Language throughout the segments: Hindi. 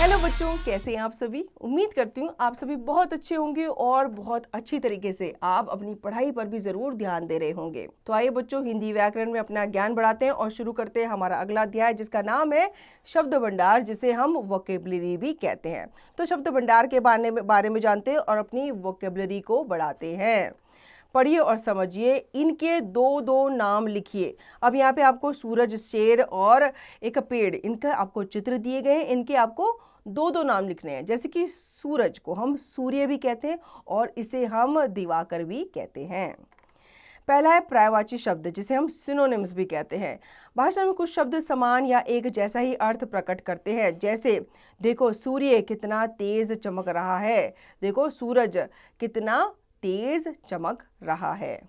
हेलो बच्चों, कैसे हैं आप सभी। उम्मीद करती हूँ आप सभी बहुत अच्छे होंगे और बहुत अच्छी तरीके से आप अपनी पढ़ाई पर भी जरूर ध्यान दे रहे होंगे। तो आइए बच्चों, हिंदी व्याकरण में अपना ज्ञान बढ़ाते हैं और शुरू करते हैं हमारा अगला अध्याय, जिसका नाम है शब्द भंडार, जिसे हम वोकेबलरी भी कहते हैं। तो शब्द भंडार के बारे में जानते हैं और अपनी वोकेबलरी को बढ़ाते हैं। पढ़िए और समझिए, इनके दो दो नाम लिखिए। अब यहाँ पे आपको सूरज, शेर और एक पेड़, इनका आपको चित्र दिए गए हैं। इनके आपको दो दो नाम लिखने हैं। जैसे कि सूरज को हम सूर्य भी कहते हैं और इसे हम दिवाकर भी कहते हैं। पहला है पर्यायवाची शब्द, जिसे हम सिनोनिम्स भी कहते हैं। भाषा में कुछ शब्द समान या एक जैसा ही अर्थ प्रकट करते हैं। जैसे देखो सूर्य कितना तेज चमक रहा है, देखो सूरज कितना तेज चमक रहा है।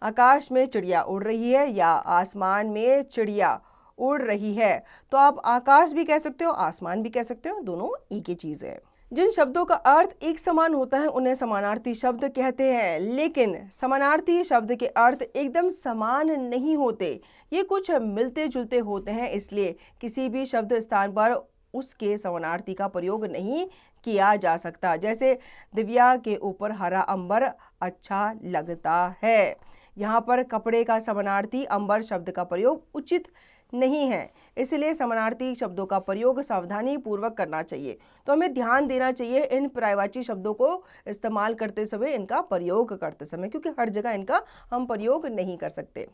आकाश में चिड़िया उड़ रही है या आसमान में चिड़िया उड़ रही है। तो आप आकाश भी कह सकते हो, आसमान भी कह सकते हो, दोनों एक ही चीज है। जिन शब्दों का अर्थ एक समान होता है उन्हें समानार्थी शब्द कहते हैं, लेकिन समानार्थी शब्द के अर्थ एकदम समान नहीं होते। ये कुछ मिलते जुलते होते हैं, इसलिए किसी भी शब्द स्थान पर उसके समानार्थी का प्रयोग नहीं किया जा सकता। जैसे दिव्या के ऊपर हरा अंबर अच्छा लगता है। यहाँ पर कपड़े का समानार्थी अंबर शब्द का प्रयोग उचित नहीं है, इसलिए समानार्थी शब्दों का प्रयोग सावधानी पूर्वक करना चाहिए। तो हमें ध्यान देना चाहिए इन पर्यायवाची शब्दों को इस्तेमाल करते समय, इनका प्रयोग करते समय, क्योंकि हर जगह इनका हम प्रयोग नहीं कर सकते।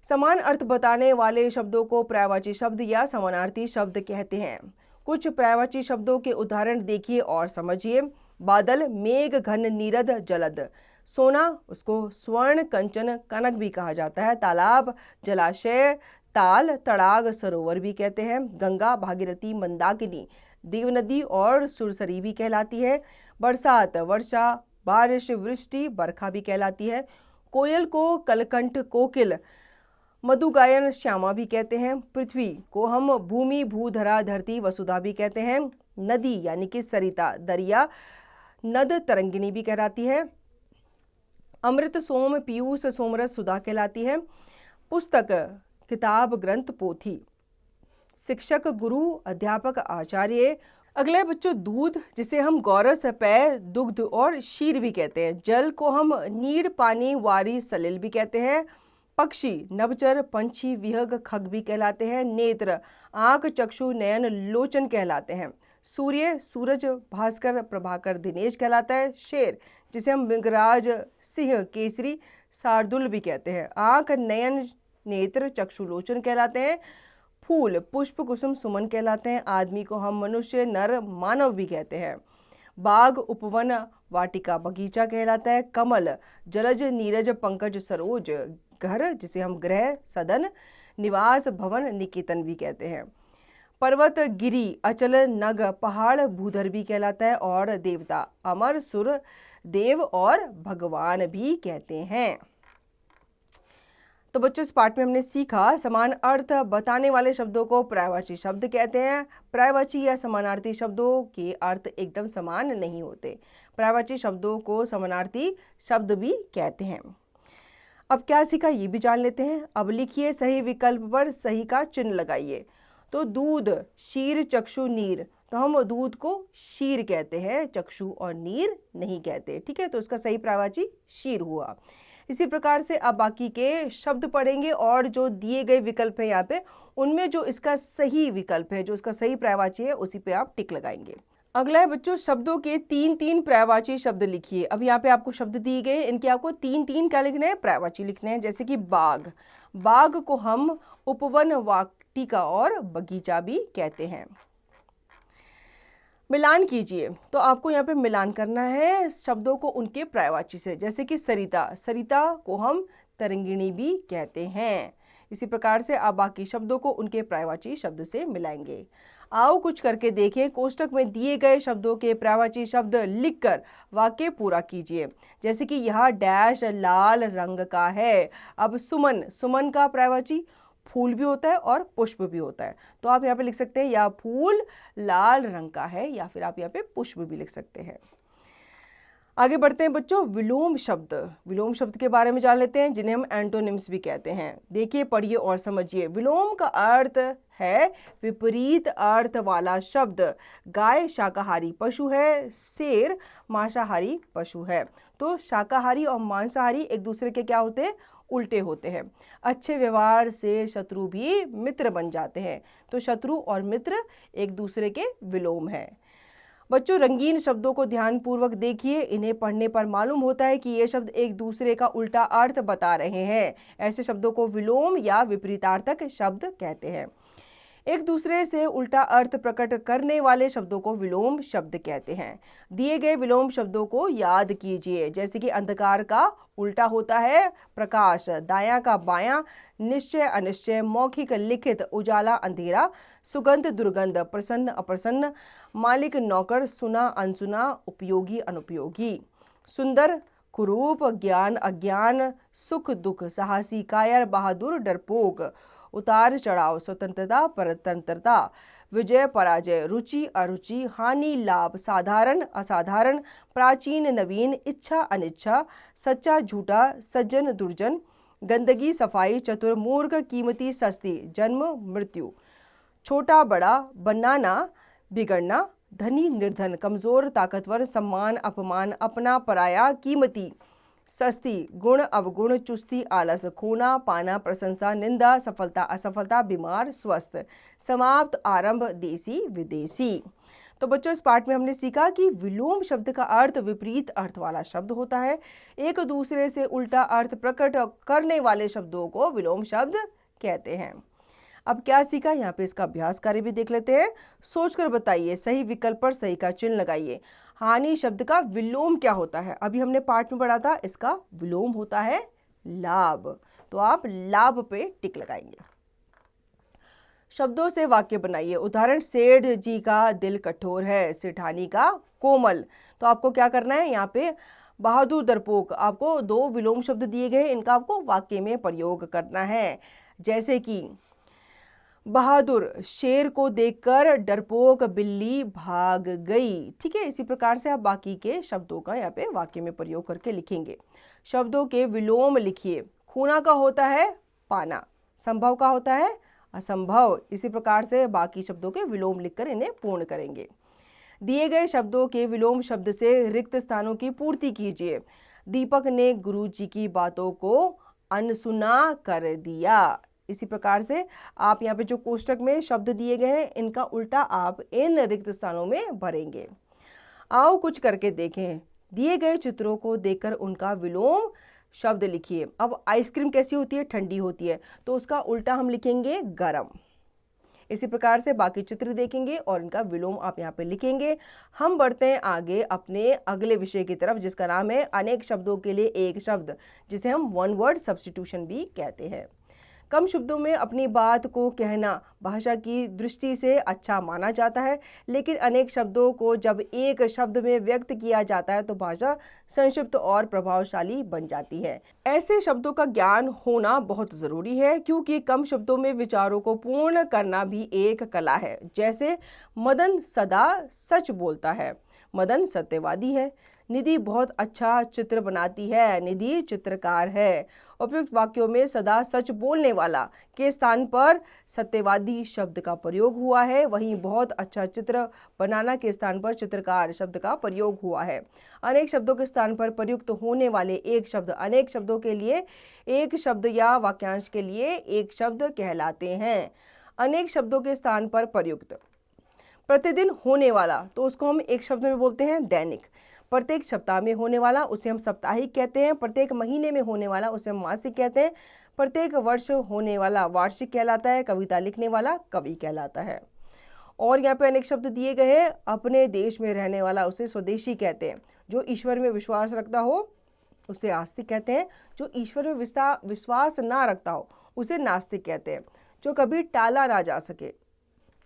समान अर्थ बताने वाले शब्दों को पर्यायवाची शब्द या समानार्थी शब्द कहते हैं। कुछ पर्यायवाची शब्दों के उदाहरण देखिए और समझिए। बादल, मेघ, घन, नीरद, जलद। सोना, उसको स्वर्ण, कंचन, कनक भी कहा जाता है। तालाब, जलाशय, ताल, तड़ाग, सरोवर भी कहते हैं। गंगा, भागीरथी, मंदाकिनी, देव नदी और सुरसरी भी कहलाती है। बरसात, वर्षा, बारिश, वृष्टि, बरखा भी कहलाती है। कोयल को कलकंठ, कोकिल, मधुगायन, श्यामा भी कहते हैं। पृथ्वी को हम भूमि, भूधरा, धरती, वसुधा भी कहते हैं। नदी यानी कि सरिता, दरिया, नद, तरंगिणी भी कहलाती है। अमृत, सोम, पीयूष, सोमरस, सुधा कहलाती है। पुस्तक, किताब, ग्रंथ, पोथी। शिक्षक, गुरु, अध्यापक, आचार्य। अगले बच्चों, दूध, जिसे हम गौरस, पेय, दुग्ध और क्षीर भी कहते हैं। जल को हम नीर, पानी, वारी, सलिल भी कहते हैं। पक्षी, नभचर, पंछी, विहग, खग भी कहलाते हैं। नेत्र, आंख, चक्षु, नयन, लोचन कहलाते हैं। सूर्य, सूरज, भास्कर, प्रभाकर, दिनेश कहलाता है। शेर, जिसे हम मृगराज, सिंह, केसरी, शार्दुल भी कहते हैं। आंख, नयन, नेत्र, चक्षु, लोचन कहलाते हैं। फूल, पुष्प, कुसुम, सुमन कहलाते हैं। आदमी को हम मनुष्य, नर, मानव भी कहते हैं। बाग, उपवन, वाटिका, बगीचा कहलाता है। कमल, जलज, नीरज, पंकज, सरोज। घर, जिसे हम गृह, सदन, निवास, भवन, निकेतन भी कहते हैं। पर्वत, गिरी, अचल, नग, पहाड़, भूधर भी कहलाता है। और देवता, अमर, सुर, देव और भगवान भी कहते हैं। तो बच्चों, इस पाठ में हमने सीखा समान अर्थ बताने वाले शब्दों को पर्यायवाची शब्द कहते हैं। पर्यायवाची या समानार्थी शब्दों के अर्थ एकदम समान नहीं होते। पर्यायवाची शब्दों को समानार्थी शब्द भी कहते हैं। अब क्या सीखा ये भी जान लेते हैं। अब लिखिए, सही विकल्प पर सही का चिन्ह लगाइए। तो दूध, क्षीर, चक्षु, नीर। तो हम दूध को क्षीर कहते हैं, चक्षु और नीर नहीं कहते। ठीक है, तो इसका सही पर्यायवाची क्षीर हुआ। इसी प्रकार से अब बाकी के शब्द पढ़ेंगे और जो दिए गए विकल्प है यहाँ पे, उनमें जो इसका सही विकल्प है, जो इसका सही पर्यायवाची है, उसी पे आप टिक लगाएंगे। अगला है बच्चों, शब्दों के तीन तीन पर्यायवाची शब्द लिखिए। अब यहाँ पे आपको शब्द दिए गए, इनके आपको तीन तीन क्या लिखने हैं, पर्यायवाची लिखने हैं। जैसे कि बाग, बाग को हम उपवन, वाटिका और बगीचा भी कहते हैं। मिलान कीजिए, तो आपको यहाँ पे मिलान करना है शब्दों को उनके पर्यायवाची से। जैसे कि सरिता, सरिता को हम तरंगिणी भी कहते हैं। इसी प्रकार से आप बाकी शब्दों को उनके पर्यायवाची शब्द से मिलाएंगे। आओ कुछ करके देखें। कोष्टक में दिए गए शब्दों के पर्यायवाची शब्द लिखकर वाक्य पूरा कीजिए। जैसे कि यह डैश लाल रंग का है। अब सुमन, सुमन का पर्यायवाची फूल भी होता है और पुष्प भी होता है। तो आप यहाँ पे लिख सकते हैं यह फूल लाल रंग का है, या फिर आप यहाँ पे पुष्प भी लिख सकते हैं। आगे बढ़ते हैं बच्चों, विलोम शब्द। विलोम शब्द के बारे में जान लेते हैं, जिन्हें हम एंटोनिम्स भी कहते हैं। देखिए, पढ़िए और समझिए। विलोम का अर्थ है विपरीत अर्थ वाला शब्द। गाय शाकाहारी पशु है, शेर मांसाहारी पशु है। तो शाकाहारी और मांसाहारी एक दूसरे के क्या होते हैं? उल्टे होते हैं। अच्छे व्यवहार से शत्रु भी मित्र बन जाते हैं। तो शत्रु और मित्र एक दूसरे के विलोम हैं। बच्चों, रंगीन शब्दों को ध्यानपूर्वक देखिए। इन्हें पढ़ने पर मालूम होता है कि ये शब्द एक दूसरे का उल्टा अर्थ बता रहे हैं। ऐसे शब्दों को विलोम या विपरीतार्थक शब्द कहते हैं। एक दूसरे से उल्टा अर्थ प्रकट करने वाले शब्दों को विलोम शब्द कहते हैं। दिए गए विलोम शब्दों को याद कीजिए, जैसे कि अंधकार का उल्टा होता है प्रकाश, दायां का बायां, निश्चय अनिश्चय, मौखिक लिखित, उजाला अंधेरा, सुगंध दुर्गंध, प्रसन्न अप्रसन्न, मालिक नौकर, सुना अनसुना, उपयोगी अनुपयोगी, सुंदर कुरूप, ज्ञान अज्ञान, सुख दुख, साहसी कायर, बहादुर डरपोक, उतार चढ़ाव, स्वतंत्रता परतंत्रता, विजय पराजय, रुचि अरुचि, हानि लाभ, साधारण असाधारण, प्राचीन नवीन, इच्छा अनिच्छा, सच्चा झूठा, सज्जन दुर्जन, गंदगी सफाई, चतुर मूर्ख, कीमती सस्ती, जन्म मृत्यु, छोटा बड़ा, बनाना बिगड़ना, धनी निर्धन, कमजोर ताकतवर, सम्मान अपमान, अपना पराया, कीमती सस्ती, गुण अवगुण, चुस्ती आलस, खोना पाना, प्रशंसा निंदा, सफलता असफलता, बीमार स्वस्थ, समाप्त आरंभ, देसी विदेशी। तो बच्चों, इस पाठ में हमने सीखा कि विलोम शब्द का अर्थ विपरीत अर्थ वाला शब्द होता है। एक दूसरे से उल्टा अर्थ प्रकट करने वाले शब्दों को विलोम शब्द कहते हैं। अब क्या सीखा, यहाँ पे इसका अभ्यास कार्य भी देख लेते हैं। सोचकर बताइए, सही विकल्प पर सही का चिन्ह लगाइए। हानि शब्द का विलोम क्या होता है? अभी हमने पाठ में पढ़ा था, इसका विलोम होता है लाभ। तो आप लाभ पे टिक लगाएंगे। शब्दों से वाक्य बनाइए। उदाहरण, सेठ जी का दिल कठोर है, सेठानी का कोमल। तो आपको क्या करना है, यहाँ पे बहादुर डरपोक, आपको दो विलोम शब्द दिए गए, इनका आपको वाक्य में प्रयोग करना है। जैसे कि बहादुर, शेर को देखकर डरपोक बिल्ली भाग गई। ठीक है, इसी प्रकार से आप बाकी के शब्दों का यहाँ पे वाक्य में प्रयोग करके लिखेंगे। शब्दों के विलोम लिखिए। खूना का होता है पाना, संभव का होता है असंभव। इसी प्रकार से बाकी शब्दों के विलोम लिखकर इन्हें पूर्ण करेंगे। दिए गए शब्दों के विलोम शब्द से रिक्त स्थानों की पूर्ति कीजिए। दीपक ने गुरुजी की बातों को अनसुना कर दिया। इसी प्रकार से आप यहाँ पे जो कोष्टक में शब्द दिए गए हैं, इनका उल्टा आप इन रिक्त स्थानों में भरेंगे। आओ कुछ करके देखें। दिए गए चित्रों को देखकर उनका विलोम शब्द लिखिए। अब आइसक्रीम कैसी होती है? ठंडी होती है, तो उसका उल्टा हम लिखेंगे गरम। इसी प्रकार से बाकी चित्र देखेंगे और इनका विलोम आप यहाँ पे लिखेंगे। हम बढ़ते हैं आगे अपने अगले विषय की तरफ, जिसका नाम है अनेक शब्दों के लिए एक शब्द, जिसे हम वन वर्ड सब्स्टिट्यूशन भी कहते हैं। कम शब्दों में अपनी बात को कहना भाषा की दृष्टि से अच्छा माना जाता है, लेकिन अनेक शब्दों को जब एक शब्द में व्यक्त किया जाता है तो भाषा संक्षिप्त और प्रभावशाली बन जाती है। ऐसे शब्दों का ज्ञान होना बहुत जरूरी है, क्योंकि कम शब्दों में विचारों को पूर्ण करना भी एक कला है। जैसे मदन सदा सच बोलता है, मदन सत्यवादी है। निधि बहुत अच्छा चित्र बनाती है, निधि चित्रकार है। उपयुक्त वाक्यों में सदा सच बोलने वाला के स्थान पर सत्यवादी शब्द का प्रयोग हुआ है, वहीं बहुत अच्छा चित्र बनाना के स्थान पर चित्रकार शब्द का प्रयोग हुआ है। अनेक शब्दों के स्थान पर प्रयुक्त होने वाले एक शब्द अनेक शब्दों के लिए एक शब्द या वाक्यांश के लिए एक शब्द कहलाते हैं। अनेक शब्दों के स्थान पर प्रयुक्त। प्रतिदिन होने वाला, तो उसको हम एक शब्द में बोलते हैं दैनिक। प्रत्येक सप्ताह में होने वाला उसे हम साप्ताहिक कहते हैं। प्रत्येक महीने में होने वाला उसे हम मासिक कहते हैं। प्रत्येक वर्ष होने वाला वार्षिक कहलाता है। कविता लिखने वाला कवि कहलाता है। और यहाँ पे अनेक शब्द दिए गए हैं। अपने देश में रहने वाला उसे स्वदेशी कहते हैं। जो ईश्वर में विश्वास रखता हो उसे आस्तिक कहते हैं। जो ईश्वर में विश्वास ना रखता हो उसे नास्तिक कहते हैं। जो कभी टाला ना जा सके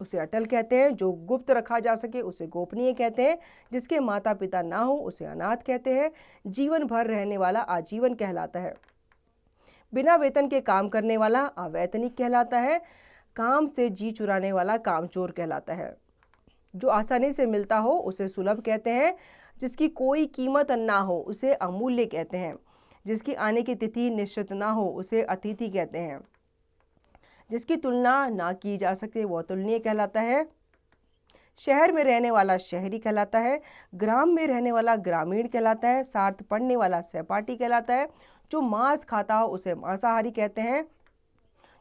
उसे अटल कहते हैं। जो गुप्त रखा जा सके उसे गोपनीय कहते हैं। जिसके माता पिता ना हो उसे अनाथ कहते हैं। जीवन भर रहने वाला आजीवन कहलाता है। बिना वेतन के काम करने वाला अवैतनिक कहलाता है। काम से जी चुराने वाला कामचोर कहलाता है। जो आसानी से मिलता हो उसे सुलभ कहते हैं। जिसकी कोई कीमत ना हो उसे अमूल्य कहते हैं। जिसकी आने की तिथि निश्चित ना हो उसे अतिथि कहते हैं। जिसकी तुलना ना की जा सके वो अतुलनीय कहलाता है। शहर में रहने वाला शहरी कहलाता है। ग्राम में रहने वाला ग्रामीण कहलाता है। सार्थ पढ़ने वाला सहपाठी कहलाता है। जो मांस खाता हो उसे मांसाहारी कहते हैं।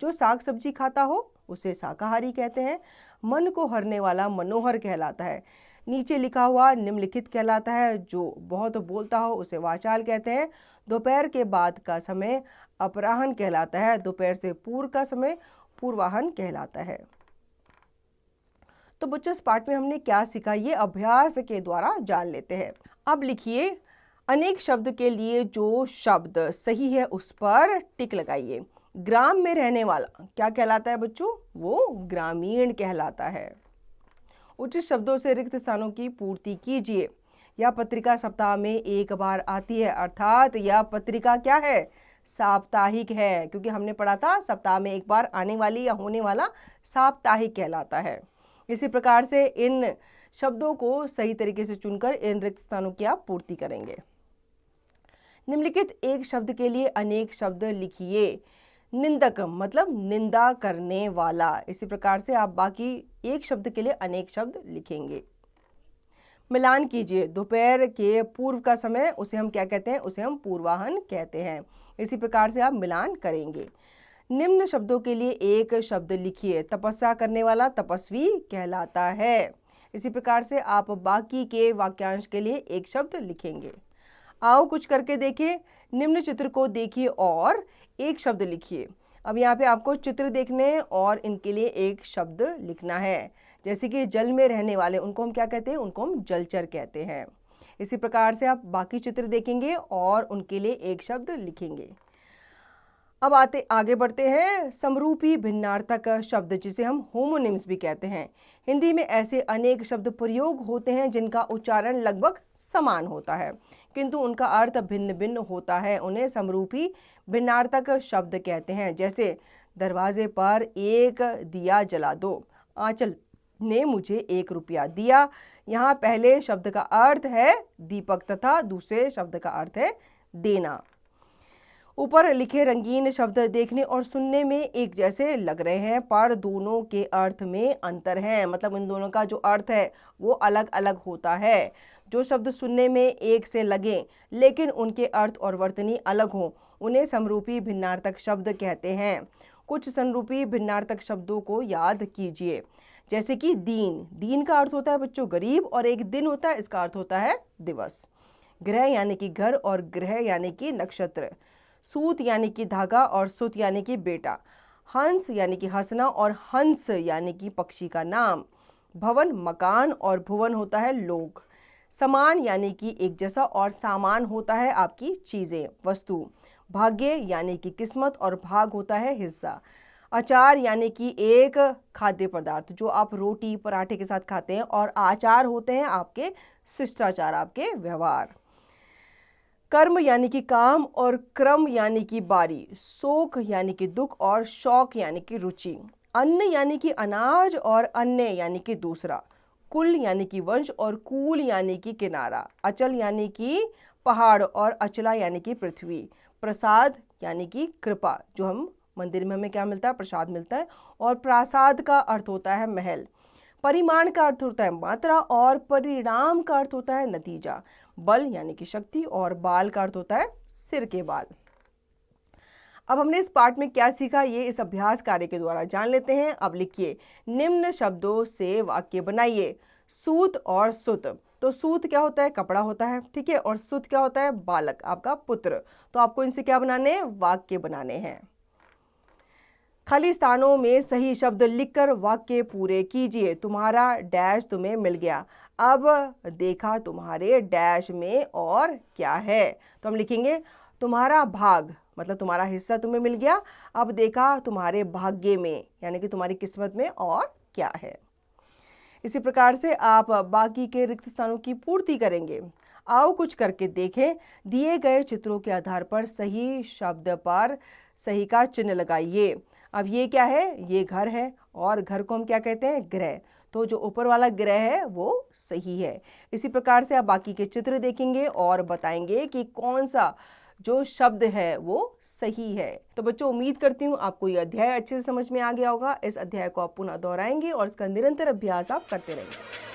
जो साग सब्जी खाता हो उसे शाकाहारी कहते हैं। मन को हरने वाला मनोहर कहलाता है। नीचे लिखा हुआ निम्नलिखित कहलाता है। जो बहुत बोलता हो उसे वाचाल कहते हैं। दोपहर के बाद का समय अपराह्न कहलाता है। दोपहर से पूर्व का समय पूर्वाह्न कहलाता है। तो बच्चों, इस पाठ में हमने क्या सीखा ये अभ्यास के द्वारा जान लेते हैं। अब लिखिए, अनेक शब्द के लिए जो शब्द सही है उस पर टिक लगाइए। ग्राम में रहने वाला क्या कहलाता है बच्चों? वो ग्रामीण कहलाता है। उचित शब्दों से रिक्त स्थानों की पूर्ति कीजिए। यह पत्रिका सप्ताह में एक बार आती है, अर्थात यह पत्रिका क्या है? साप्ताहिक है, क्योंकि हमने पढ़ा था सप्ताह में एक बार आने वाली या होने वाला साप्ताहिक कहलाता है। इसी प्रकार से इन शब्दों को सही तरीके से चुनकर इन रिक्त स्थानों की आप पूर्ति करेंगे। निम्नलिखित एक शब्द के लिए अनेक शब्द लिखिए। निंदक मतलब निंदा करने वाला। इसी प्रकार से आप बाकी एक शब्द के लिए अनेक शब्द लिखेंगे। मिलान कीजिए। दोपहर के पूर्व का समय उसे हम क्या कहते हैं? उसे हम पूर्वाह्न कहते हैं। इसी प्रकार से आप मिलान करेंगे। निम्न शब्दों के लिए एक शब्द लिखिए। तपस्या करने वाला तपस्वी कहलाता है। इसी प्रकार से आप बाकी के वाक्यांश के लिए एक शब्द लिखेंगे। आओ कुछ करके देखिए। निम्न चित्र को देखिए और एक शब्द लिखिए। अब यहाँ पे आपको चित्र देखने और इनके लिए एक शब्द लिखना है। जैसे कि जल में रहने वाले उनको हम क्या कहते हैं? उनको हम जलचर कहते हैं। इसी प्रकार से आप बाकी चित्र देखेंगे और उनके लिए एक शब्द लिखेंगे। अब आगे बढ़ते हैं। समरूपी भिन्नार्थक शब्द जिसे हम होमोनिम्स भी कहते हैं। हिंदी में ऐसे अनेक शब्द प्रयोग होते हैं जिनका उच्चारण लगभग समान होता है किंतु उनका अर्थ भिन्न भिन्न होता है। उन्हें समरूपी भिन्नार्थक शब्द कहते हैं। जैसे दरवाजे पर एक दिया जला दो। आंचल ने मुझे 1 रुपया दिया। यहाँ पहले शब्द का अर्थ है दीपक तथा दूसरे शब्द का अर्थ है देना। ऊपर लिखे रंगीन शब्द देखने और सुनने में एक जैसे लग रहे हैं पर दोनों के अर्थ में अंतर है। मतलब इन दोनों का जो अर्थ है वो अलग अलग होता है। जो शब्द सुनने में एक से लगे लेकिन उनके अर्थ और वर्तनी अलग हो उन्हें समरूपी भिन्नार्थक शब्द कहते हैं। कुछ समरूपी भिन्नार्थक शब्दों को याद कीजिए। जैसे कि दीन। दीन का अर्थ होता है बच्चों गरीब और एक दिन होता है, इसका अर्थ होता है दिवस। ग्रह यानी कि घर और ग्रह यानी कि नक्षत्र। सूत यानी कि धागा और सुत यानी कि बेटा। हंस यानी कि हंसना और हंस यानी कि पक्षी का नाम। भवन मकान और भुवन होता है लोग। समान यानी कि एक जैसा और सामान होता है आपकी चीजें वस्तु। भाग्य यानी कि किस्मत और भाग होता है हिस्सा। अचार यानी कि एक खाद्य पदार्थ जो आप रोटी पराठे के साथ खाते हैं और आचार होते हैं आपके शिष्टाचार, आपके व्यवहार। कर्म यानी कि काम और क्रम यानी कि बारी। शोक यानी कि दुख और शौक यानी कि रुचि। अन्न यानी कि अनाज और अन्य यानी कि दूसरा। कुल यानी कि वंश और कूल यानी कि किनारा। अचल यानी कि पहाड़ और अचला यानी कि पृथ्वी। प्रसाद यानी कि कृपा, जो हम मंदिर में हमें क्या मिलता है? प्रसाद मिलता है। और प्रासाद का अर्थ होता है महल। परिमाण का अर्थ होता है मात्रा और परिणाम का अर्थ होता है नतीजा। बल यानी कि शक्ति और बाल का अर्थ होता है सिर के बाल। अब हमने इस पाठ में क्या सीखा ये इस अभ्यास कार्य के द्वारा जान लेते हैं। अब लिखिए, निम्न शब्दों से वाक्य बनाइए। सूत और सुत। तो सूत क्या होता है? कपड़ा होता है, ठीक है। और सुत क्या होता है? बालक, आपका पुत्र। तो आपको इनसे क्या बनाने हैं? वाक्य बनाने हैं। खाली स्थानों में सही शब्द लिखकर वाक्य पूरे कीजिए। तुम्हारा डैश तुम्हें मिल गया। अब देखा तुम्हारे डैश में और क्या है? तो हम लिखेंगे तुम्हारा भाग, मतलब तुम्हारा हिस्सा तुम्हें मिल गया। अब देखा तुम्हारे भाग्य में, यानी कि तुम्हारी किस्मत में और क्या है। इसी प्रकार से आप बाकी के रिक्त स्थानों की पूर्ति करेंगे। आओ कुछ करके देखें। दिए गए चित्रों के आधार पर सही शब्द पर सही का चिन्ह लगाइए। अब ये क्या है? ये घर है और घर को हम क्या कहते हैं? गृह। तो जो ऊपर वाला ग्रह है वो सही है। इसी प्रकार से आप बाकी के चित्र देखेंगे और बताएंगे कि कौन सा जो शब्द है वो सही है। तो बच्चों, उम्मीद करती हूँ आपको ये अध्याय अच्छे से समझ में आ गया होगा। इस अध्याय को आप पुनः दोहराएंगे और इसका निरंतर अभ्यास आप करते रहेंगे।